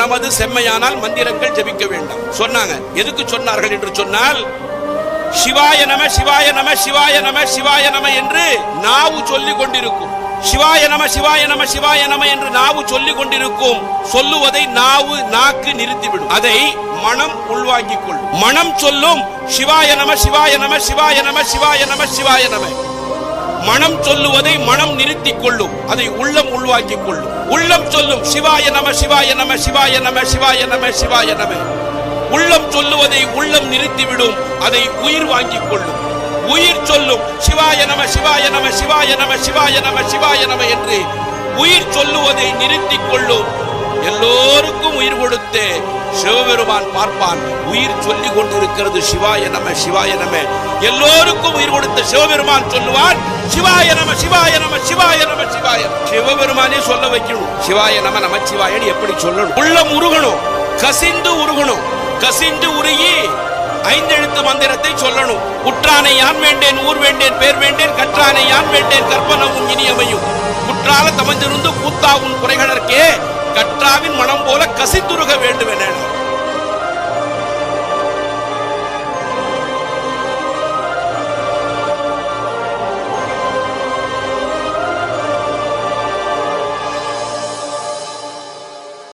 மனமது செம்மையானால் மந்திரங்கள் ஜபிக்க வேண்டாம் சொன்னாங்க. எதுக்கு சொன்னார்கள் என்று சொன்னால், சிவாய நம சிவாய நம சிவாய நம சிவாய நம என்று நாவு சொல்லிக் கொண்டிருக்கும். சிவாய நம சிவாய நம சிவாய நம என்று நாவு சொல்லிக் கொண்டிருக்கும். சொல்லுவதை நாக்கு நிறுத்திவிடும். அதை மனம் உள்வாங்கிக் கொள்ளும். மனம் சொல்லும் சிவாய நம சிவாய நம சிவாய நம சிவாய நம சிவாய நம. மனம் சொல்லுவதை மனம் நிறுத்திக் கொள்ளும். அதை உள்ளம் உள்வாங்கிக் கொள்ளும். உள்ளம் சொல்லும் சிவாய நம சிவாய நம சிவாய நம சிவாய நம சிவாய நம. உள்ளம் சொல்லுவதை உள்ளம் நிறுத்திவிடும். அதை உயிர் வாங்கிக் கொள்ளும். உயிர் சொல்லும் சிவாய நம சிவாய நம சிவாய நம சிவாய நம சிவாய நம என்று உயிர் சொல்லுவதை நிறுத்திக் கொள்ளும். எல்லோருக்கும் உயிர் கொடுத்து சிவபெருமான் பார்ப்பான். உயிர் சொல்லிக் கொண்டிருக்கிறது சிவாய நம சிவாய நம. எல்லோருக்கும் உயிர் கொடுத்த சிவபெருமான் சொல்லுவான் சிவாய நம சிவாய நம சிவாய நம சிவாய. சிவபெருமானே சொல்ல வைக்கணும். சிவாய நம நமச்சிவாயன்னு எப்படி சொல்லணும்? உள்ளம் உருகணும், கசிந்து உருகணும். கசிந்து உருகி 5 எழுத்து மந்திரத்தை சொல்லணும். உற்றானை யான் வேண்டேன், ஊர் வேண்டேன், பேர் வேண்டேன், கற்றானை யான் வேண்டேன், கற்பனவும் இனியமையும். குற்றால தமஞ்சிருந்து கூத்தாவும் குறைகளற்கே கற்றாவின் மனம் போல கசித்துருக வேண்டும்.